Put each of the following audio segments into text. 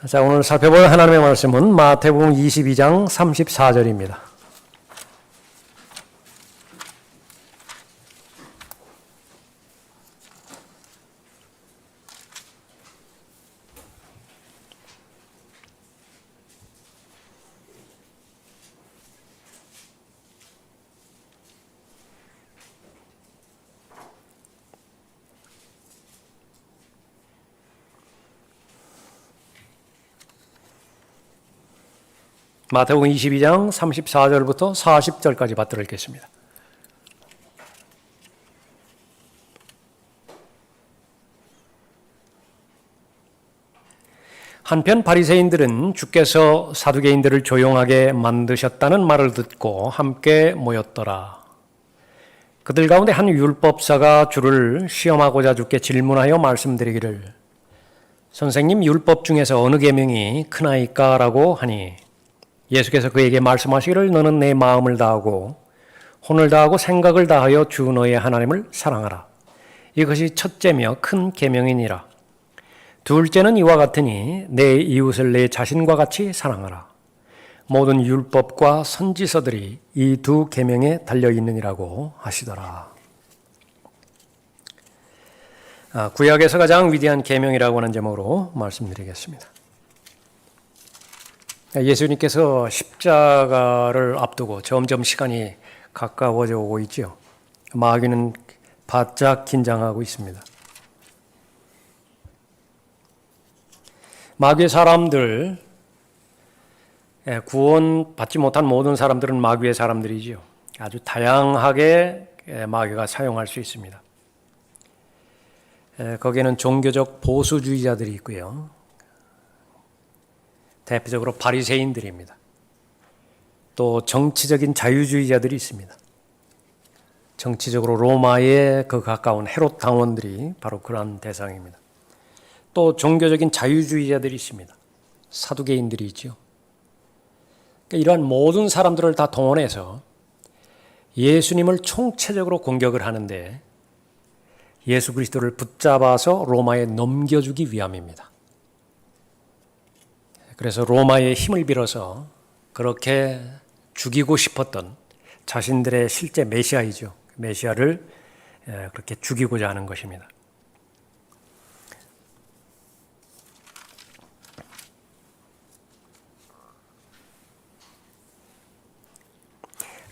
자, 오늘 살펴볼 하나님의 말씀은 마태복음 22장 34절입니다. 마태복음 22장 34절부터 40절까지 받들어 읽겠습니다. 한편 바리새인들은 주께서 사두개인들을 조용하게 만드셨다는 말을 듣고 함께 모였더라. 그들 가운데 한 율법사가 주를 시험하고자 주께 질문하여 말씀드리기를, 선생님, 율법 중에서 어느 계명이 크나이까? 라고 하니, 예수께서 그에게 말씀하시기를, 너는 내 마음을 다하고 혼을 다하고 생각을 다하여 주 너의 하나님을 사랑하라. 이것이 첫째며 큰 계명이니라. 둘째는 이와 같으니 내 이웃을 내 자신과 같이 사랑하라. 모든 율법과 선지서들이 이 두 계명에 달려 있느니라고 하시더라. 구약에서 가장 위대한 계명이라고 하는 제목으로 말씀드리겠습니다. 예수님께서 십자가를 앞두고 점점 시간이 가까워져 오고 있죠. 마귀는 바짝 긴장하고 있습니다. 마귀의 사람들, 구원 받지 못한 모든 사람들은 마귀의 사람들이죠. 아주 다양하게 마귀가 사용할 수 있습니다. 거기에는 종교적 보수주의자들이 있고요. 대표적으로 바리새인들입니다. 또 정치적인 자유주의자들이 있습니다. 정치적으로 로마에 그 가까운 헤롯 당원들이 바로 그러한 대상입니다. 또 종교적인 자유주의자들이 있습니다. 사두개인들이 있죠. 그러니까 이러한 모든 사람들을 다 동원해서 예수님을 총체적으로 공격을 하는데 예수 그리스도를 붙잡아서 로마에 넘겨주기 위함입니다. 그래서 로마의 힘을 빌어서 그렇게 죽이고 싶었던 자신들의 실제 메시아이죠. 메시아를 그렇게 죽이고자 하는 것입니다.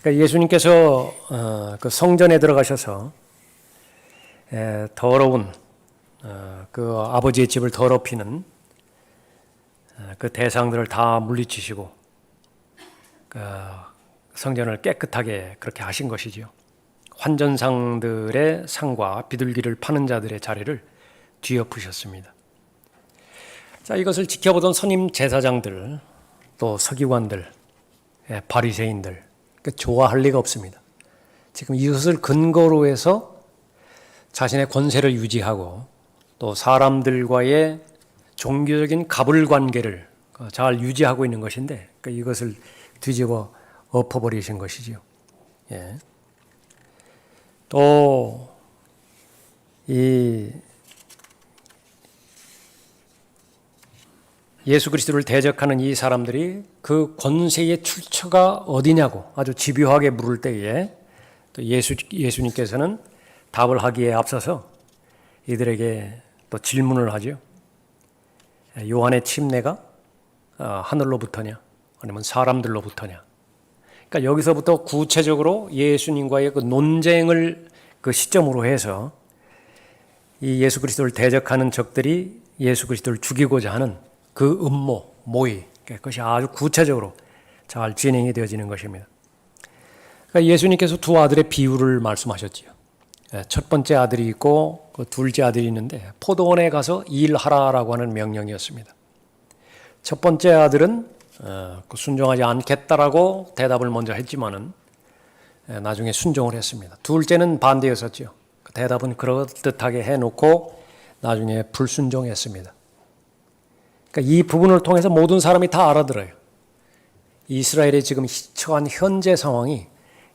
그러니까 예수님께서 그 성전에 들어가셔서 더러운 그 아버지의 집을 더럽히는 그 대상들을 다 물리치시고 그 성전을 깨끗하게 그렇게 하신 것이지요. 환전상들의 상과 비둘기를 파는 자들의 자리를 뒤엎으셨습니다. 자, 이것을 지켜보던 선임 제사장들, 또 서기관들, 바리새인들 좋아할 리가 없습니다. 지금 이것을 근거로 해서 자신의 권세를 유지하고 또 사람들과의 종교적인 가불관계를 잘 유지하고 있는 것인데 이것을 뒤집어 엎어버리신 것이지요. 예. 또 이 예수 그리스도를 대적하는 이 사람들이 그 권세의 출처가 어디냐고 아주 집요하게 물을 때에 또 예수님께서는 답을 하기에 앞서서 이들에게 또 질문을 하죠. 요한의 침례가 하늘로부터냐 아니면 사람들로부터냐. 그러니까 여기서부터 구체적으로 예수님과의 그 논쟁을 그 시점으로 해서 이 예수 그리스도를 대적하는 적들이 예수 그리스도를 죽이고자 하는 그 음모, 모의, 그것이 아주 구체적으로 잘 진행이 되어지는 것입니다. 그러니까 예수님께서 두 아들의 비유를 말씀하셨지요. 첫 번째 아들이 있고 그 둘째 아들이 있는데 포도원에 가서 일하라라고 하는 명령이었습니다. 첫 번째 아들은 순종하지 않겠다라고 대답을 먼저 했지만은 나중에 순종을 했습니다. 둘째는 반대였었죠. 그 대답은 그럴듯하게 해놓고 나중에 불순종했습니다. 그러니까 이 부분을 통해서 모든 사람이 다 알아들어요. 이스라엘의 지금 처한 현재 상황이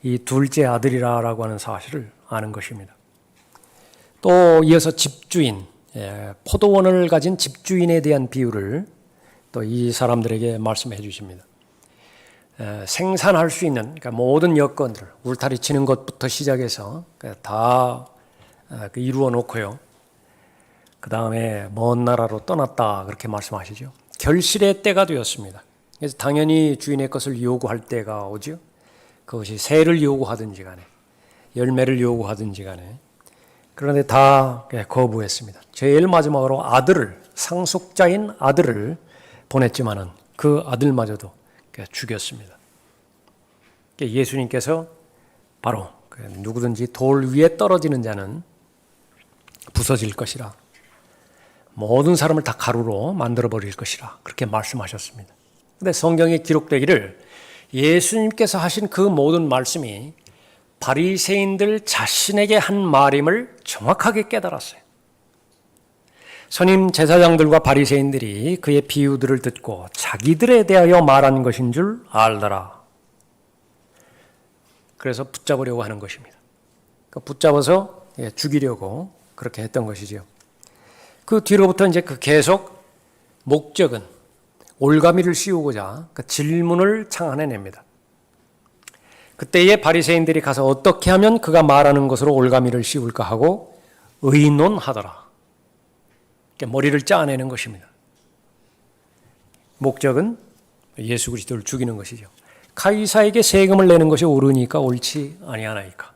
이 둘째 아들이라고 하는 사실을 아는 것입니다. 또 이어서 집주인, 포도원을 가진 집주인에 대한 비유를 또 이 사람들에게 말씀해 주십니다. 생산할 수 있는 그러니까 모든 여건들, 울타리 치는 것부터 시작해서 다 이루어 놓고요. 그 다음에 먼 나라로 떠났다 그렇게 말씀하시죠. 결실의 때가 되었습니다. 그래서 당연히 주인의 것을 요구할 때가 오죠. 그것이 새를 요구하든지 간에 열매를 요구하든지 간에. 그런데 다 거부했습니다. 제일 마지막으로 아들을, 상속자인 아들을 보냈지만은 그 아들마저도 죽였습니다. 예수님께서 바로 누구든지 돌 위에 떨어지는 자는 부서질 것이라, 모든 사람을 다 가루로 만들어버릴 것이라 그렇게 말씀하셨습니다. 그런데 성경에 기록되기를 예수님께서 하신 그 모든 말씀이 바리새인들 자신에게 한 말임을 정확하게 깨달았어요. 선임 제사장들과 바리새인들이 그의 비유들을 듣고 자기들에 대하여 말한 것인 줄 알더라. 그래서 붙잡으려고 하는 것입니다. 붙잡아서 죽이려고 그렇게 했던 것이죠. 그 뒤로부터 이제 계속 목적은 올가미를 씌우고자 그 질문을 창안해냅니다. 그때에 바리새인들이 가서 어떻게 하면 그가 말하는 것으로 올가미를 씌울까 하고 의논하더라. 머리를 짜내는 것입니다. 목적은 예수 그리스도를 죽이는 것이죠. 카이사에게 세금을 내는 것이 옳으니까 옳지 아니하나이까.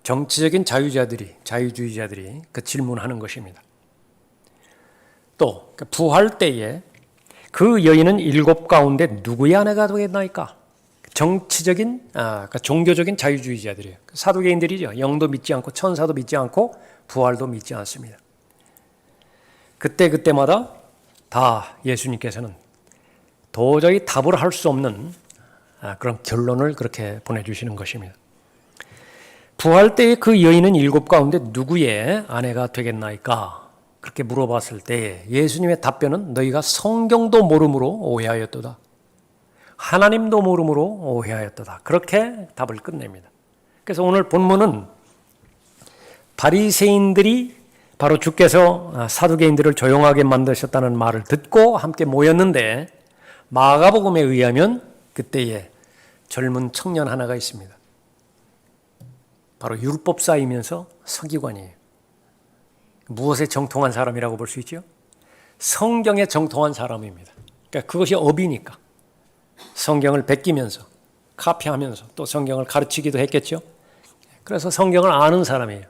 정치적인 자유주의자들이 그 질문하는 것입니다. 또 부활 때에 그 여인은 7 가운데 누구의 아내가 되겠나이까? 정치적인, 그러니까 종교적인 자유주의자들이에요. 사두개인들이죠. 영도 믿지 않고 천사도 믿지 않고 부활도 믿지 않습니다. 그때마다 다 예수님께서는 도저히 답을 할 수 없는 그런 결론을 그렇게 보내주시는 것입니다. 부활 때에 그 여인은 7 가운데 누구의 아내가 되겠나이까? 그렇게 물어봤을 때 예수님의 답변은 너희가 성경도 모름으로 오해하였도다. 하나님도 모름으로 오해하였도다. 그렇게 답을 끝냅니다. 그래서 오늘 본문은 바리새인들이 바로 주께서 사두개인들을 조용하게 만드셨다는 말을 듣고 함께 모였는데 마가복음에 의하면 그때에 젊은 청년 하나가 있습니다. 바로 율법사이면서 서기관이에요. 무엇에 정통한 사람이라고 볼 수 있죠? 성경에 정통한 사람입니다. 그러니까 그것이 업이니까 성경을 베끼면서 카피하면서 또 성경을 가르치기도 했겠죠. 그래서 성경을 아는 사람이에요.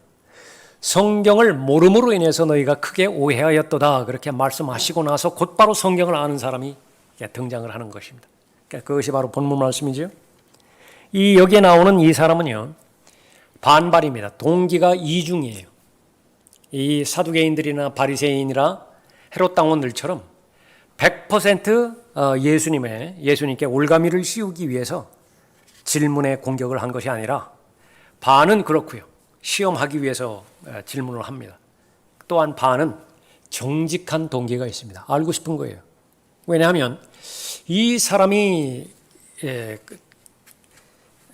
성경을 모름으로 인해서 너희가 크게 오해하였도다 그렇게 말씀하시고 나서 곧바로 성경을 아는 사람이 등장을 하는 것입니다. 그러니까 그것이 바로 본문 말씀이죠. 여기에 나오는 이 사람은요, 반발입니다. 동기가 이중이에요. 이 사두개인들이나 바리새인이나 헤롯 당원들처럼 100% 예수님께 올가미를 씌우기 위해서 질문에 공격을 한 것이 아니라 반은 그렇고요. 시험하기 위해서 질문을 합니다. 또한 반은 정직한 동기가 있습니다. 알고 싶은 거예요. 왜냐하면 이 사람이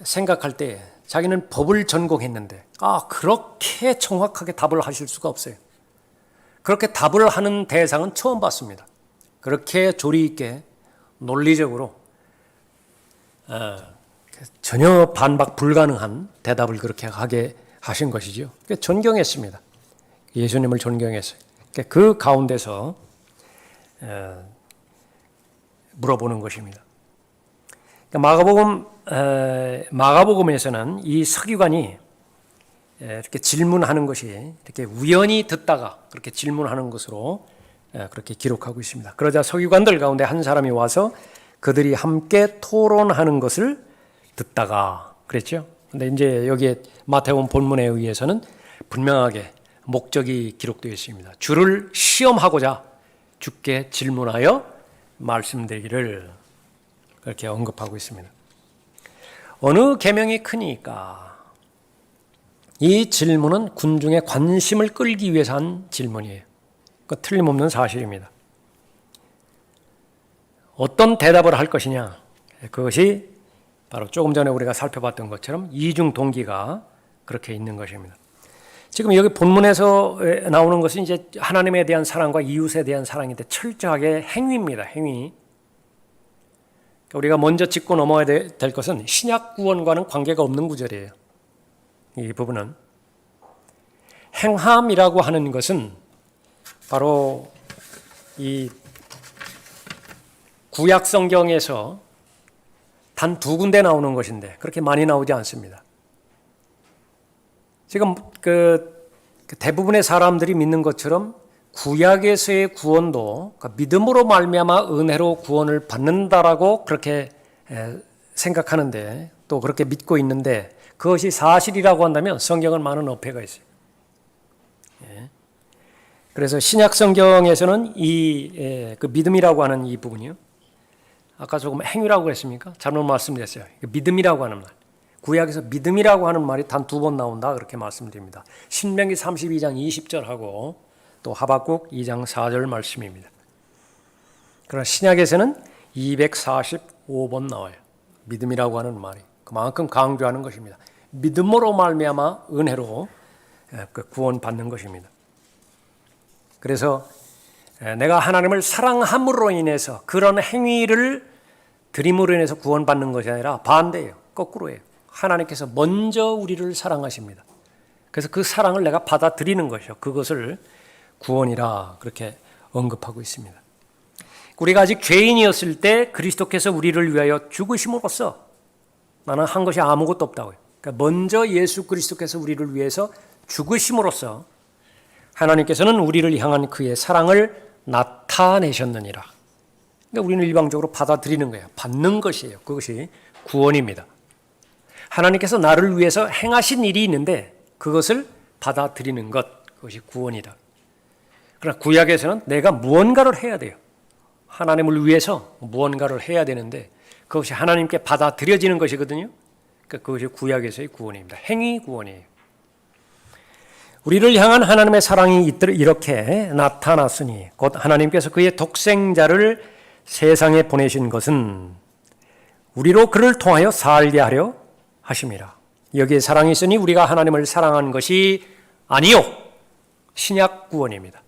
생각할 때 자기는 법을 전공했는데 그렇게 정확하게 답을 하실 수가 없어요. 그렇게 답을 하는 대상은 처음 봤습니다. 그렇게 조리 있게 논리적으로 전혀 반박 불가능한 대답을 그렇게 하게 하신 것이죠. 존경했습니다. 예수님을 존경했어요. 그 가운데서 물어보는 것입니다. 마가복음에서는 이 서기관이 이렇게 질문하는 것이 이렇게 우연히 듣다가 그렇게 질문하는 것으로 그렇게 기록하고 있습니다. 그러자 서기관들 가운데 한 사람이 와서 그들이 함께 토론하는 것을 듣다가 그랬죠. 근데 이제 여기에 마태복음 본문에 의해서는 분명하게 목적이 기록되어 있습니다. 주를 시험하고자 주께 질문하여 말씀드리기를 그렇게 언급하고 있습니다. 어느 계명이 크니까? 이 질문은 군중의 관심을 끌기 위해서 한 질문이에요. 그 틀림없는 사실입니다. 어떤 대답을 할 것이냐? 그것이 바로 조금 전에 우리가 살펴봤던 것처럼 이중 동기가 그렇게 있는 것입니다. 지금 여기 본문에서 나오는 것은 이제 하나님에 대한 사랑과 이웃에 대한 사랑인데 철저하게 행위입니다. 행위. 우리가 먼저 짚고 넘어야 될 것은 신약 구원과는 관계가 없는 구절이에요. 이 부분은 행함이라고 하는 것은 바로 이 구약 성경에서 단 2군데 나오는 것인데 그렇게 많이 나오지 않습니다. 지금 대부분의 사람들이 믿는 것처럼 구약에서의 구원도 믿음으로 말미암아 은혜로 구원을 받는다라고 그렇게 생각하는데 또 그렇게 믿고 있는데 그것이 사실이라고 한다면 성경은 많은 어폐가 있어요. 그래서 신약 성경에서는 그 믿음이라고 하는 이 부분이요. 아까 조금 행위라고 했습니까? 잘못 말씀드렸어요. 믿음이라고 하는 말. 구약에서 믿음이라고 하는 말이 단 2번 나온다 그렇게 말씀드립니다. 신명기 32장 20절하고 또 하박국 2장 4절 말씀입니다. 그러나 신약에서는 245번 나와요. 믿음이라고 하는 말이 그만큼 강조하는 것입니다. 믿음으로 말미암아 은혜로 구원받는 것입니다. 그래서 내가 하나님을 사랑함으로 인해서 그런 행위를 드림으로 인해서 구원받는 것이 아니라 반대예요. 거꾸로예요. 하나님께서 먼저 우리를 사랑하십니다. 그래서 그 사랑을 내가 받아들이는 것이요. 그것을 구원이라 그렇게 언급하고 있습니다. 우리가 아직 죄인이었을 때 그리스도께서 우리를 위하여 죽으심으로써 나는 한 것이 아무것도 없다고요. 그러니까 먼저 예수 그리스도께서 우리를 위해서 죽으심으로써 하나님께서는 우리를 향한 그의 사랑을 나타내셨느니라. 그러니까 우리는 일방적으로 받아들이는 거예요. 받는 것이에요. 그것이 구원입니다. 하나님께서 나를 위해서 행하신 일이 있는데 그것을 받아들이는 것, 그것이 구원이다. 그러나 구약에서는 내가 무언가를 해야 돼요. 하나님을 위해서 무언가를 해야 되는데 그것이 하나님께 받아들여지는 것이거든요. 그러니까 그것이 구약에서의 구원입니다. 행위 구원이에요. 우리를 향한 하나님의 사랑이 이렇게 나타났으니 곧 하나님께서 그의 독생자를 세상에 보내신 것은 우리로 그를 통하여 살게 하려 하심이라. 여기에 사랑이 있으니 우리가 하나님을 사랑한 것이 아니요 신약 구원입니다.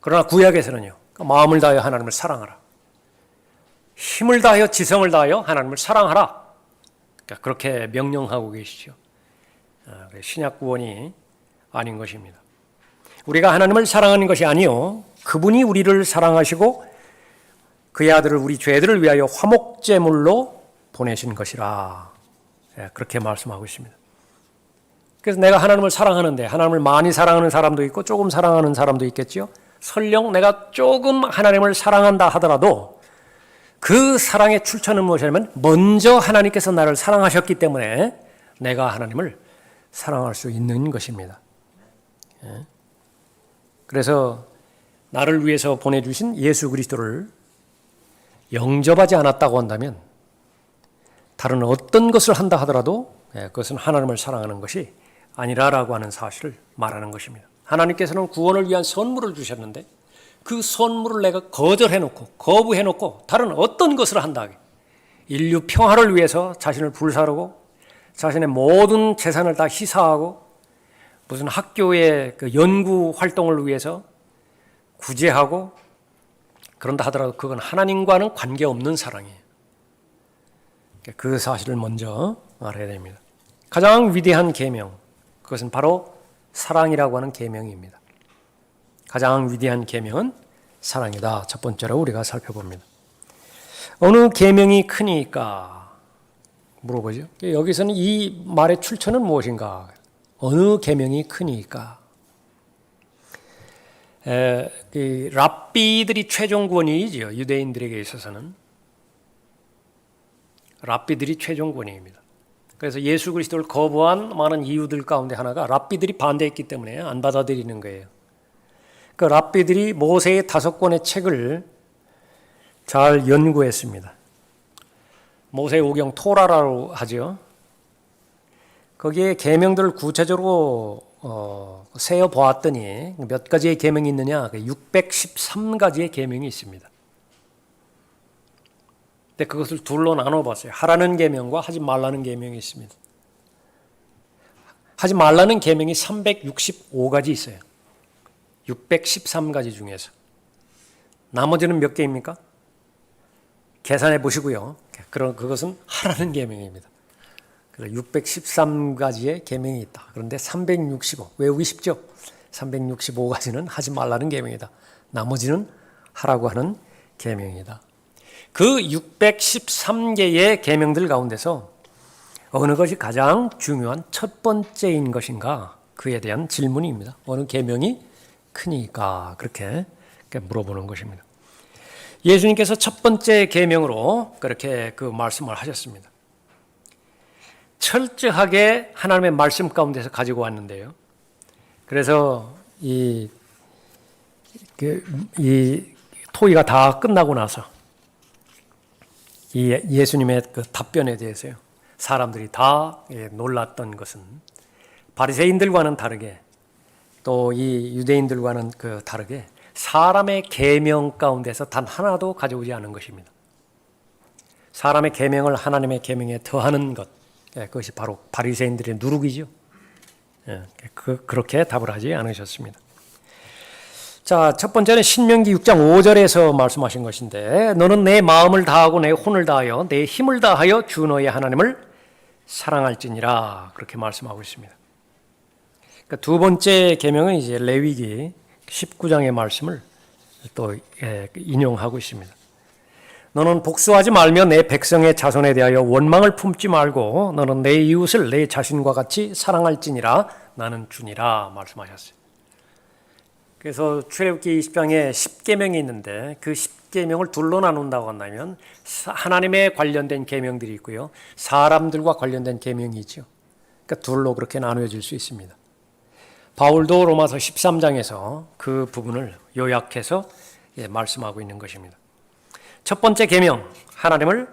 그러나 구약에서는요 마음을 다하여 하나님을 사랑하라. 힘을 다하여 지성을 다하여 하나님을 사랑하라. 그러니까 그렇게 명령하고 계시죠. 신약 구원이 아닌 것입니다. 우리가 하나님을 사랑하는 것이 아니요 그분이 우리를 사랑하시고 그의 아들을 우리 죄들을 위하여 화목제물로 보내신 것이라. 그렇게 말씀하고 있습니다. 그래서 내가 하나님을 사랑하는데 하나님을 많이 사랑하는 사람도 있고 조금 사랑하는 사람도 있겠죠. 설령 내가 조금 하나님을 사랑한다 하더라도 그 사랑의 출처는 무엇이냐면 먼저 하나님께서 나를 사랑하셨기 때문에 내가 하나님을 사랑할 수 있는 것입니다. 그래서 나를 위해서 보내주신 예수 그리스도를 영접하지 않았다고 한다면 다른 어떤 것을 한다 하더라도 그것은 하나님을 사랑하는 것이 아니라라고 하는 사실을 말하는 것입니다. 하나님께서는 구원을 위한 선물을 주셨는데 그 선물을 내가 거절해놓고 거부해놓고 다른 어떤 것을 한다. 인류 평화를 위해서 자신을 불사르고 자신의 모든 재산을 다 희사하고 무슨 학교의 그 연구 활동을 위해서 구제하고 그런다 하더라도 그건 하나님과는 관계없는 사랑이에요. 그 사실을 먼저 알아야 됩니다. 가장 위대한 계명, 그것은 바로 사랑이라고 하는 계명입니다. 가장 위대한 계명은 사랑이다. 첫 번째로 우리가 살펴봅니다. 어느 계명이 크니까 물어보죠. 여기서는 이 말의 출처는 무엇인가? 어느 계명이 크니까? 랍비들이 최종 권위이죠. 유대인들에게 있어서는 랍비들이 최종 권위입니다. 그래서 예수 그리스도를 거부한 많은 이유들 가운데 하나가 랍비들이 반대했기 때문에 안 받아들이는 거예요. 그 랍비들이 모세의 5권의 책을 잘 연구했습니다. 모세의 오경 토라라고 하죠. 거기에 계명들을 구체적으로 세어 보았더니 몇 가지의 계명이 있느냐? 613가지의 계명이 있습니다. 근데 그것을 둘로 나눠봤어요. 하라는 계명과 하지 말라는 계명이 있습니다. 하지 말라는 계명이 365가지 있어요. 613가지 중에서. 나머지는 몇 개입니까? 계산해 보시고요. 그것은 하라는 계명입니다. 그래서 613가지의 계명이 있다. 그런데 365, 외우기 쉽죠? 365가지는 하지 말라는 계명이다. 나머지는 하라고 하는 계명이다. 그 613개의 계명들 가운데서 어느 것이 가장 중요한 첫 번째인 것인가? 그에 대한 질문입니다. 어느 계명이 크니까 그렇게 물어보는 것입니다. 예수님께서 첫 번째 계명으로 그렇게 그 말씀을 하셨습니다. 철저하게 하나님의 말씀 가운데서 가지고 왔는데요. 그래서 이 토의가 다 끝나고 나서 이 예수님의 그 답변에 대해서요. 사람들이 다 놀랐던 것은 바리새인들과는 다르게 또 이 유대인들과는 그 다르게 사람의 계명 가운데서 단 하나도 가져오지 않은 것입니다. 사람의 계명을 하나님의 계명에 더하는 것, 그것이 바로 바리새인들의 누룩이죠. 그렇게 답을 하지 않으셨습니다. 자, 첫 번째는 신명기 6장 5절에서 말씀하신 것인데 너는 내 마음을 다하고 내 혼을 다하여 내 힘을 다하여 주 너의 하나님을 사랑할지니라 그렇게 말씀하고 있습니다. 그러니까 두 번째 계명은 이제 레위기 19장의 말씀을 또 인용하고 있습니다. 너는 복수하지 말며 내 백성의 자손에 대하여 원망을 품지 말고 너는 내 이웃을 내 자신과 같이 사랑할지니라 나는 주니라 말씀하셨어요. 그래서 출애굽기 20장에 10계명이 있는데 그 10계명을 둘로 나눈다고 한다면 하나님에 관련된 계명들이 있고요. 사람들과 관련된 계명이 있죠. 그러니까 둘로 그렇게 나누어질 수 있습니다. 바울도 로마서 13장에서 그 부분을 요약해서 말씀하고 있는 것입니다. 첫 번째 계명, 하나님을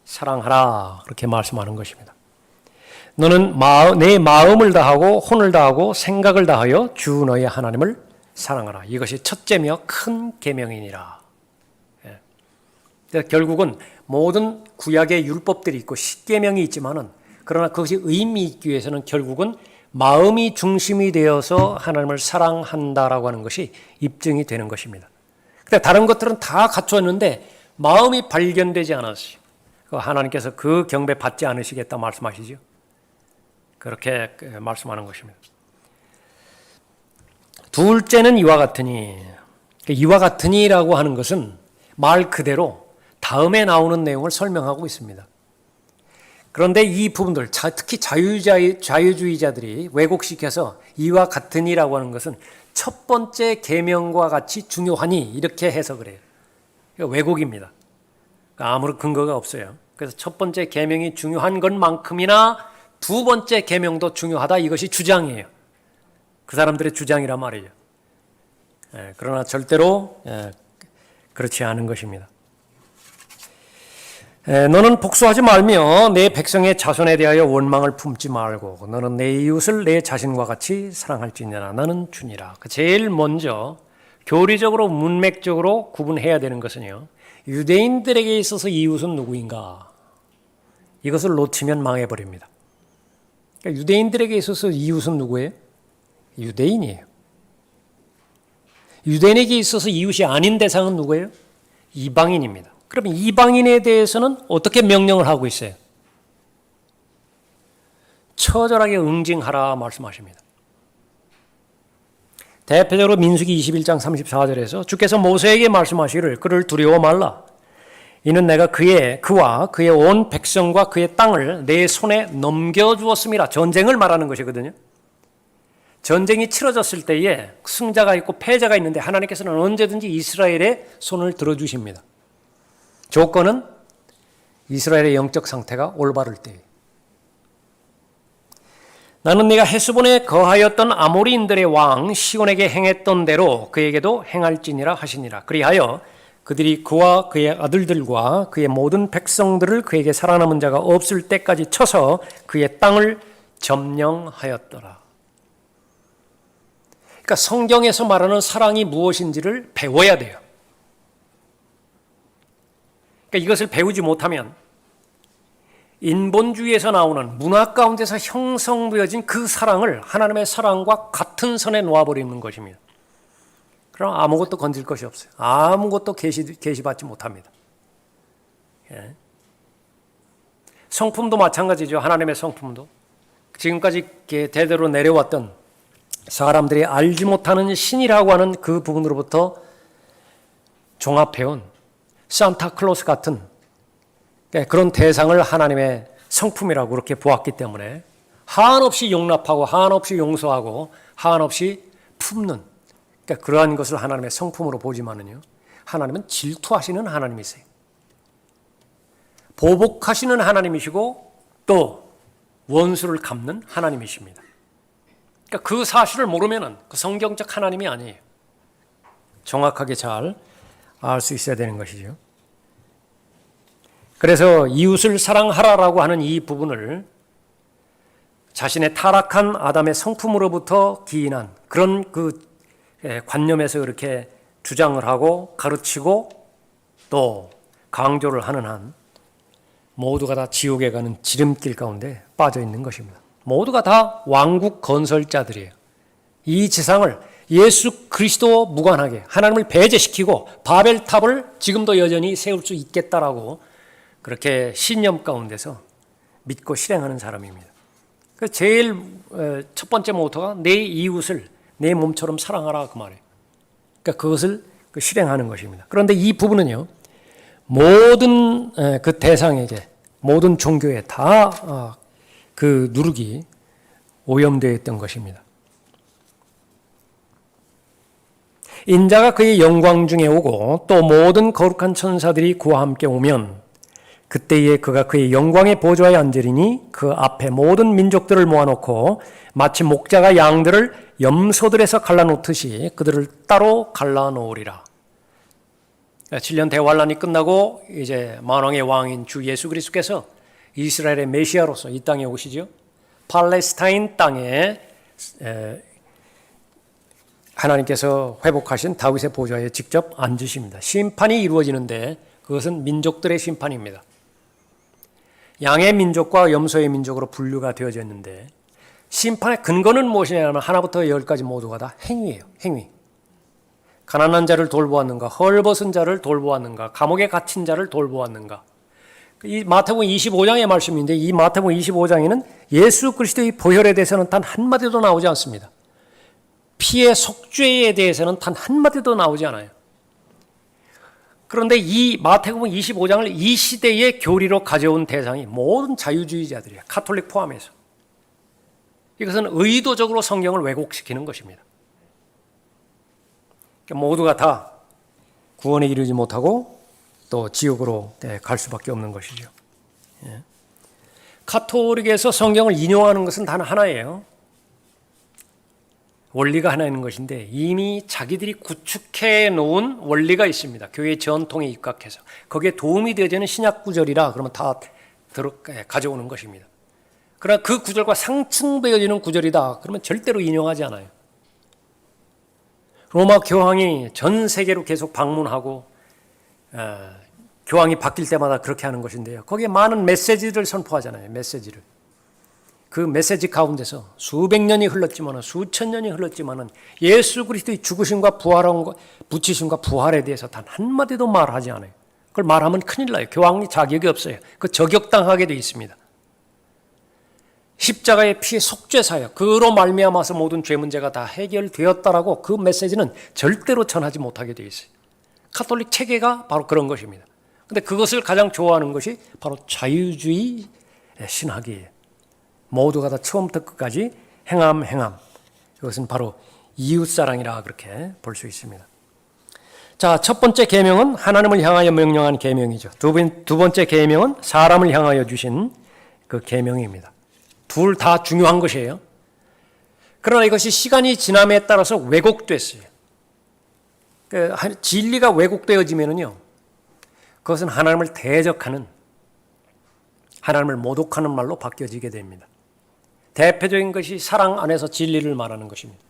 사랑하라 그렇게 말씀하는 것입니다. 너는 내 마음을 다하고 혼을 다하고 생각을 다하여 주 너의 하나님을 사랑하라. 이것이 첫째며 큰 계명이니라. 결국은 모든 구약의 율법들이 있고 십계명이 있지만은 그러나 그것이 의미 있기 위해서는 결국은 마음이 중심이 되어서 하나님을 사랑한다라고 하는 것이 입증이 되는 것입니다. 근데 다른 것들은 다 갖췄는데 마음이 발견되지 않았어요. 하나님께서 그 경배 받지 않으시겠다 말씀하시죠. 그렇게 말씀하는 것입니다. 둘째는 이와 같으니, 이와 같으니라고 하는 것은 말 그대로 다음에 나오는 내용을 설명하고 있습니다. 그런데 이 부분들, 특히 자유주의자들이 왜곡시켜서 이와 같으니라고 하는 것은 첫 번째 계명과 같이 중요하니 이렇게 해석을 해요. 왜곡입니다. 아무런 근거가 없어요. 그래서 첫 번째 계명이 중요한 것만큼이나 두 번째 계명도 중요하다 이것이 주장이에요. 그 사람들의 주장이란 말이죠. 그러나 절대로 그렇지 않은 것입니다. 너는 복수하지 말며 내 백성의 자손에 대하여 원망을 품지 말고 너는 내 이웃을 내 자신과 같이 사랑할지니라 나는 주니라. 제일 먼저 교리적으로 문맥적으로 구분해야 되는 것은요. 유대인들에게 있어서 이웃은 누구인가? 이것을 놓치면 망해버립니다. 그러니까 유대인들에게 있어서 이웃은 누구예요? 유대인이에요. 유대인에게 있어서 이웃이 아닌 대상은 누구예요? 이방인입니다. 그러면 이방인에 대해서는 어떻게 명령을 하고 있어요? 처절하게 응징하라 말씀하십니다. 대표적으로 민수기 21장 34절에서 주께서 모세에게 말씀하시기를 그를 두려워 말라. 이는 내가 그와 그의 온 백성과 그의 땅을 내 손에 넘겨주었음이라. 전쟁을 말하는 것이거든요. 전쟁이 치러졌을 때에 승자가 있고 패자가 있는데 하나님께서는 언제든지 이스라엘의 손을 들어주십니다. 조건은 이스라엘의 영적 상태가 올바를 때에. 나는 네가 헤스본에 거하였던 아모리인들의 왕 시온에게 행했던 대로 그에게도 행할지니라 하시니라. 그리하여 그들이 그와 그의 아들들과 그의 모든 백성들을 그에게 살아남은 자가 없을 때까지 쳐서 그의 땅을 점령하였더라. 그러니까 성경에서 말하는 사랑이 무엇인지를 배워야 돼요. 그러니까 이것을 배우지 못하면 인본주의에서 나오는 문화 가운데서 형성되어진 그 사랑을 하나님의 사랑과 같은 선에 놓아버리는 것입니다. 그럼 아무것도 건질 것이 없어요. 아무것도 계시받지 못합니다. 예. 성품도 마찬가지죠. 하나님의 성품도. 지금까지 대대로 내려왔던 사람들이 알지 못하는 신이라고 하는 그 부분으로부터 종합해온 산타클로스 같은 그런 대상을 하나님의 성품이라고 그렇게 보았기 때문에 한없이 용납하고 한없이 용서하고 한없이 품는 그러한 것을 하나님의 성품으로 보지만은요, 하나님은 질투하시는 하나님이세요. 보복하시는 하나님이시고 또 원수를 갚는 하나님이십니다. 그러니까 그 사실을 모르면은 그 성경적 하나님이 아니에요. 정확하게 잘 알 수 있어야 되는 것이죠. 그래서 이웃을 사랑하라라고 하는 이 부분을 자신의 타락한 아담의 성품으로부터 기인한 그런 그 관념에서 이렇게 주장을 하고 가르치고 또 강조를 하는 한 모두가 다 지옥에 가는 지름길 가운데 빠져 있는 것입니다. 모두가 다 왕국 건설자들이에요. 이 지상을 예수 그리스도 무관하게 하나님을 배제시키고 바벨탑을 지금도 여전히 세울 수 있겠다라고 그렇게 신념 가운데서 믿고 실행하는 사람입니다. 제일 첫 번째 모토가 내 이웃을 내 몸처럼 사랑하라 그 말이에요. 그러니까 그것을 실행하는 것입니다. 그런데 이 부분은요, 모든 그 대상에게 모든 종교에 다 그 누룩이 오염되어 있던 것입니다. 인자가 그의 영광 중에 오고 또 모든 거룩한 천사들이 그와 함께 오면 그때에 그가 그의 영광의 보좌에 앉으리니 그 앞에 모든 민족들을 모아놓고 마치 목자가 양들을 염소들에서 갈라놓듯이 그들을 따로 갈라놓으리라. 7년 대환란이 끝나고 이제 만왕의 왕인 주 예수 그리스도께서 이스라엘의 메시아로서 이 땅에 오시죠. 팔레스타인 땅에 하나님께서 회복하신 다윗의 보좌에 직접 앉으십니다. 심판이 이루어지는데 그것은 민족들의 심판입니다. 양의 민족과 염소의 민족으로 분류가 되어져 있는데 심판의 근거는 무엇이냐면 하나부터 열까지 모두가 다 행위예요. 행위. 가난한 자를 돌보았는가, 헐벗은 자를 돌보았는가, 감옥에 갇힌 자를 돌보았는가. 이 마태복음 25장의 말씀인데 이 마태복음 25장에는 예수 그리스도의 보혈에 대해서는 단 한마디도 나오지 않습니다. 피의 속죄에 대해서는 단 한마디도 나오지 않아요. 그런데 이 마태복음 25장을 이 시대의 교리로 가져온 대상이 모든 자유주의자들이에요. 카톨릭 포함해서. 이것은 의도적으로 성경을 왜곡시키는 것입니다. 그러니까 모두가 다 구원에 이르지 못하고 또 지옥으로 갈 수밖에 없는 것이죠. 카톨릭에서 성경을 인용하는 것은 단 하나예요. 원리가 하나 있는 것인데 이미 자기들이 구축해 놓은 원리가 있습니다. 교회 전통에 입각해서 거기에 도움이 되어지는 신약 구절이라 그러면 다 가져오는 것입니다. 그러나 그 구절과 상충되어지는 구절이다 그러면 절대로 인용하지 않아요. 로마 교황이 전 세계로 계속 방문하고 교황이 바뀔 때마다 그렇게 하는 것인데요. 거기에 많은 메시지를 선포하잖아요. 메시지를. 그 메시지 가운데서 수백 년이 흘렀지만 수천 년이 흘렀지만 예수 그리스도의 죽으심과 부활함과 부치심과 부활에 대해서 단 한마디도 말하지 않아요. 그걸 말하면 큰일 나요. 교황이 자격이 없어요. 그 저격당하게 돼 있습니다. 십자가의 피의 속죄사역 그로 말미암아서 모든 죄 문제가 다 해결되었다라고 그 메시지는 절대로 전하지 못하게 돼 있어요. 카톨릭 체계가 바로 그런 것입니다. 근데 그것을 가장 좋아하는 것이 바로 자유주의 신학이에요. 모두가 다 처음부터 끝까지 행함. 이것은 바로 이웃사랑이라 그렇게 볼 수 있습니다. 자, 첫 번째 계명은 하나님을 향하여 명령한 계명이죠. 두 번째 계명은 사람을 향하여 주신 그 계명입니다. 둘 다 중요한 것이에요. 그러나 이것이 시간이 지남에 따라서 왜곡됐어요. 진리가 왜곡되어지면요, 그것은 하나님을 대적하는, 하나님을 모독하는 말로 바뀌어지게 됩니다. 대표적인 것이 사랑 안에서 진리를 말하는 것입니다.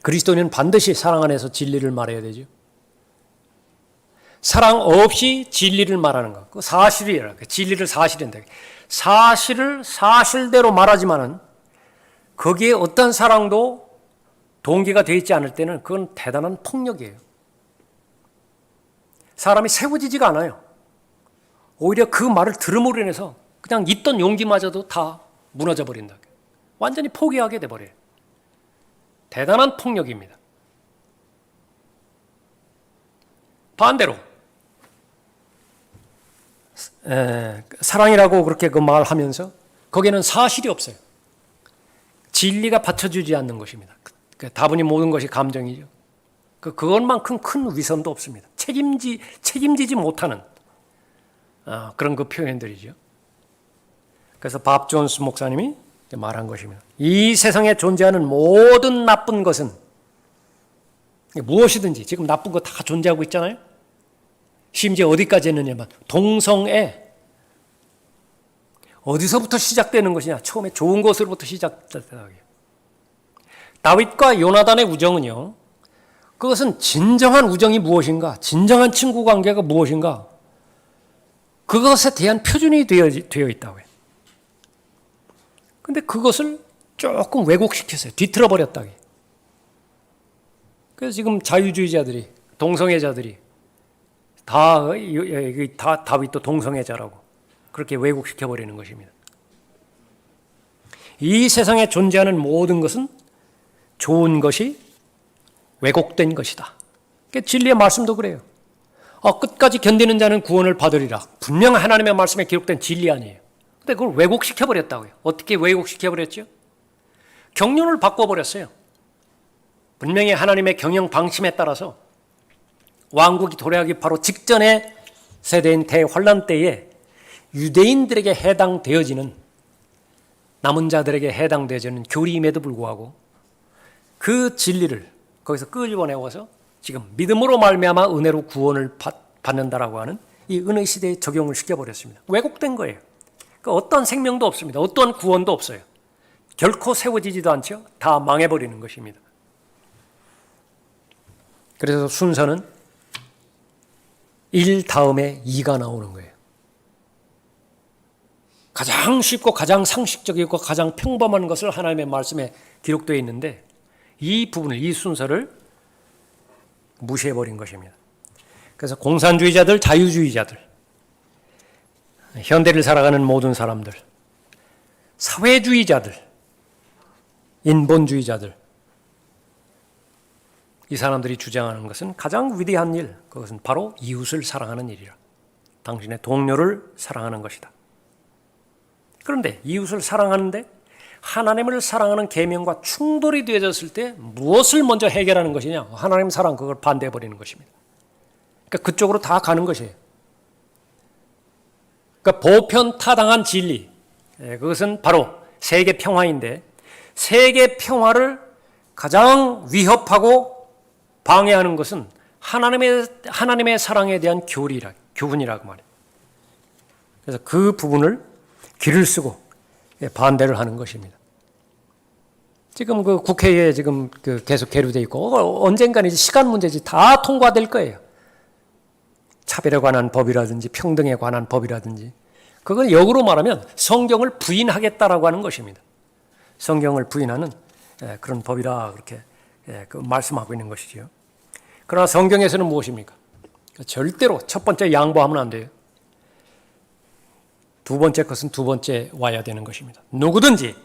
그리스도인은 반드시 사랑 안에서 진리를 말해야 되죠. 사랑 없이 진리를 말하는 것. 그 사실이라. 진리를 사실인다. 사실을 사실대로 말하지만은 거기에 어떤 사랑도 동기가 되어 있지 않을 때는 그건 대단한 폭력이에요. 사람이 세워지지가 않아요. 오히려 그 말을 들음으로 인해서 그냥 있던 용기마저도 다 무너져 버린다. 완전히 포기하게 돼버려요. 대단한 폭력입니다. 반대로 사랑이라고 그렇게 그 말하면서 거기에는 사실이 없어요. 진리가 받쳐주지 않는 것입니다. 다분히 모든 것이 감정이죠. 그것만큼 큰 위선도 없습니다. 책임지지 못하는 그런 그 표현들이죠. 그래서 밥 존스 목사님이 말한 것입니다. 이 세상에 존재하는 모든 나쁜 것은 무엇이든지 지금 나쁜 거 다 존재하고 있잖아요. 심지어 어디까지 했느냐면 동성애 어디서부터 시작되는 것이냐. 처음에 좋은 것으로부터 시작됐다. 다윗과 요나단의 우정은요. 그것은 진정한 우정이 무엇인가? 진정한 친구 관계가 무엇인가? 그것에 대한 표준이 되어 있다고요. 근데 그것을 조금 왜곡시켰어요. 뒤틀어 버렸다. 그래서 지금 자유주의자들이, 동성애자들이 다 다윗도 동성애자라고 그렇게 왜곡시켜 버리는 것입니다. 이 세상에 존재하는 모든 것은 좋은 것이 왜곡된 것이다. 진리의 말씀도 그래요. 끝까지 견디는 자는 구원을 받으리라. 분명 하나님의 말씀에 기록된 진리 아니에요. 근데 그걸 왜곡시켜 버렸다고요. 어떻게 왜곡시켜 버렸죠? 경륜을 바꿔버렸어요. 분명히 하나님의 경영 방침에 따라서 왕국이 도래하기 바로 직전의 세대인 대환란 때에 유대인들에게 해당되어지는 남은 자들에게 해당되어지는 교리임에도 불구하고 그 진리를 거기서 끄집어내어서 지금 믿음으로 말미암아 은혜로 구원을 받는다라고 하는 이 은혜 시대에 적용을 시켜버렸습니다. 왜곡된 거예요. 어떤 생명도 없습니다. 어떠한 구원도 없어요. 결코 세워지지도 않죠. 다 망해버리는 것입니다. 그래서 순서는 1 다음에 2가 나오는 거예요. 가장 쉽고 가장 상식적이고 가장 평범한 것을 하나님의 말씀에 기록되어 있는데 이 부분을, 이 순서를 무시해버린 것입니다. 그래서 공산주의자들, 자유주의자들, 현대를 살아가는 모든 사람들, 사회주의자들, 인본주의자들, 이 사람들이 주장하는 것은 가장 위대한 일, 그것은 바로 이웃을 사랑하는 일이라. 당신의 동료를 사랑하는 것이다. 그런데 이웃을 사랑하는데 하나님을 사랑하는 계명과 충돌이 되어졌을 때 무엇을 먼저 해결하는 것이냐? 하나님 사랑, 그걸 반대해버리는 것입니다. 그러니까 그쪽으로 다 가는 것이에요. 그러니까 보편타당한 진리, 그것은 바로 세계 평화인데 세계 평화를 가장 위협하고 방해하는 것은 하나님의 사랑에 대한 교훈이라고 말해요. 그래서 그 부분을 길을 쓰고 반대를 하는 것입니다. 지금 그 국회에 지금 계속 계류되어 있고 언젠가는 이제 시간 문제지 다 통과될 거예요. 차별에 관한 법이라든지 평등에 관한 법이라든지 그건 역으로 말하면 성경을 부인하겠다라고 하는 것입니다. 성경을 부인하는 그런 법이라 그렇게 말씀하고 있는 것이죠. 그러나 성경에서는 무엇입니까? 절대로 첫 번째 양보하면 안 돼요. 두 번째 것은 두 번째 와야 되는 것입니다. 누구든지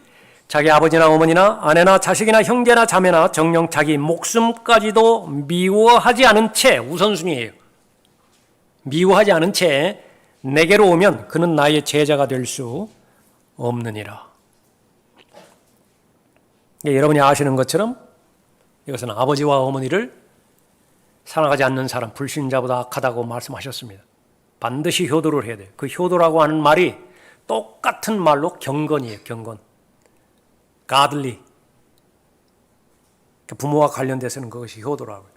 자기 아버지나 어머니나 아내나 자식이나 형제나 자매나 정녕 자기 목숨까지도 미워하지 않은 채, 우선순위예요. 미워하지 않은 채 내게로 오면 그는 나의 제자가 될 수 없느니라. 여러분이 아시는 것처럼 이것은 아버지와 어머니를 사랑하지 않는 사람, 불신자보다 악하다고 말씀하셨습니다. 반드시 효도를 해야 돼요. 그 효도라고 하는 말이 똑같은 말로 경건이에요. 경건. godly. 부모와 관련돼서는 그것이 효도라고요.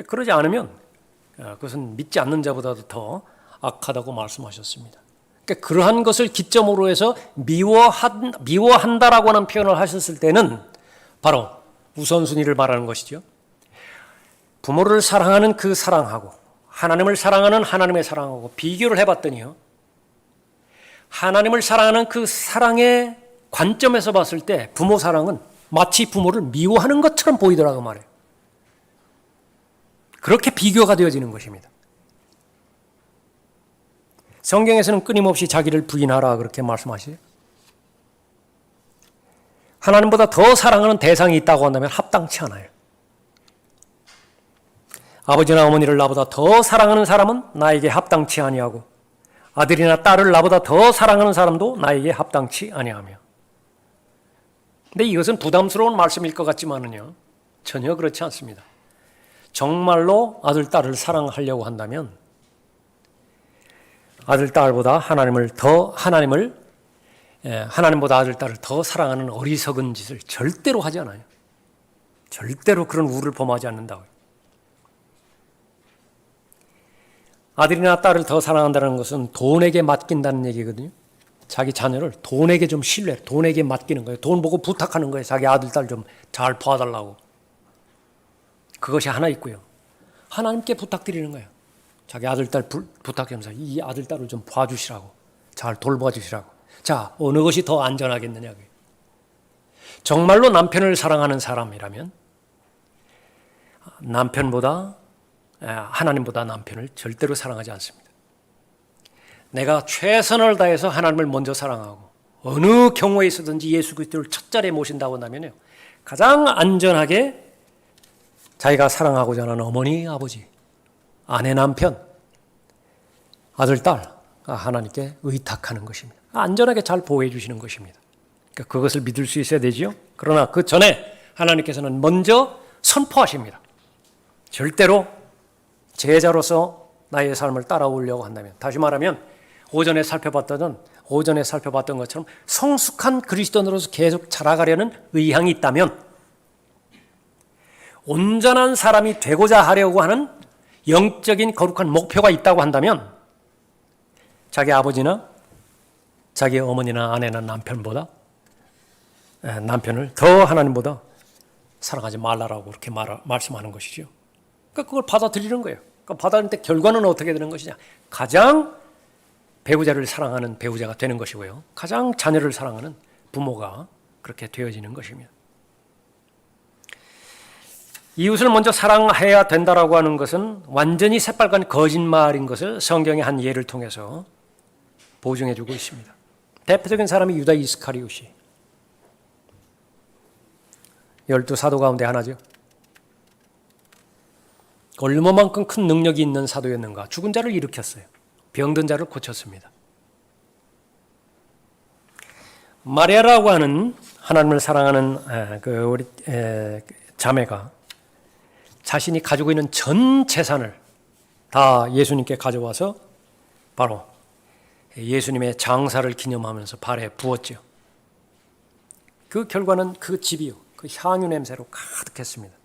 그러지 않으면 그것은 믿지 않는 자보다도 더 악하다고 말씀하셨습니다. 그러한 것을 기점으로 해서 미워한다라고 하는 표현을 하셨을 때는 바로 우선순위를 말하는 것이죠. 부모를 사랑하는 그 사랑하고 하나님을 사랑하는 하나님의 사랑하고 비교를 해봤더니요, 하나님을 사랑하는 그 사랑의 관점에서 봤을 때 부모 사랑은 마치 부모를 미워하는 것처럼 보이더라고 말이에요. 그렇게 비교가 되어지는 것입니다. 성경에서는 끊임없이 자기를 부인하라 그렇게 말씀하시죠. 하나님보다 더 사랑하는 대상이 있다고 한다면 합당치 않아요. 아버지나 어머니를 나보다 더 사랑하는 사람은 나에게 합당치 아니하고 아들이나 딸을 나보다 더 사랑하는 사람도 나에게 합당치 아니하며. 근데 이것은 부담스러운 말씀일 것 같지만은요, 전혀 그렇지 않습니다. 정말로 아들, 딸을 사랑하려고 한다면 아들, 딸보다 하나님보다 아들, 딸을 더 사랑하는 어리석은 짓을 절대로 하지 않아요. 절대로 그런 우를 범하지 않는다고요. 아들이나 딸을 더 사랑한다는 것은 돈에게 맡긴다는 얘기거든요. 자기 자녀를 돈에게 좀 돈에게 맡기는 거예요. 돈 보고 부탁하는 거예요. 자기 아들, 딸 좀 잘 봐달라고. 그것이 하나 있고요. 하나님께 부탁드리는 거예요. 자기 아들, 딸 부탁하면서 이 아들, 딸을 좀 봐주시라고. 잘 돌봐주시라고. 자, 어느 것이 더 안전하겠느냐고요. 정말로 남편을 사랑하는 사람이라면 하나님보다 남편을 절대로 사랑하지 않습니다. 내가 최선을 다해서 하나님을 먼저 사랑하고 어느 경우에 있어든지 예수 그리스도를 첫 자리에 모신다고 한다면요, 가장 안전하게 자기가 사랑하고자 하는 어머니, 아버지, 아내, 남편, 아들, 딸 하나님께 의탁하는 것입니다. 안전하게 잘 보호해 주시는 것입니다. 그러니까 그것을 믿을 수 있어야 되지요. 그러나 그 전에 하나님께서는 먼저 선포하십니다. 절대로 제자로서 나의 삶을 따라오려고 한다면, 다시 말하면 오전에 살펴봤던 것처럼 성숙한 그리스도인으로서 계속 자라가려는 의향이 있다면, 온전한 사람이 되고자 하려고 하는 영적인 거룩한 목표가 있다고 한다면 자기 아버지나 자기 어머니나 아내나 남편을 더 하나님보다 사랑하지 말라라고 그렇게 말씀하는 것이죠. 그러니까 그걸 받아들이는 거예요. 그러니까 받아들일 때 결과는 어떻게 되는 것이냐. 가장 배우자를 사랑하는 배우자가 되는 것이고요. 가장 자녀를 사랑하는 부모가 그렇게 되어지는 것입니다. 이웃을 먼저 사랑해야 된다라고 하는 것은 완전히 새빨간 거짓말인 것을 성경의 한 예를 통해서 보증해 주고 있습니다. 대표적인 사람이 유다 이스카리옷이 12사도 가운데 하나죠. 얼마만큼 큰 능력이 있는 사도였는가. 죽은 자를 일으켰어요. 병든 자를 고쳤습니다. 마리아라고 하는 하나님을 사랑하는 우리 자매가 자신이 가지고 있는 전 재산을 다 예수님께 가져와서 바로 예수님의 장사를 기념하면서 발에 부었죠. 그 결과는 그 집이요, 그 향유 냄새로 가득했습니다.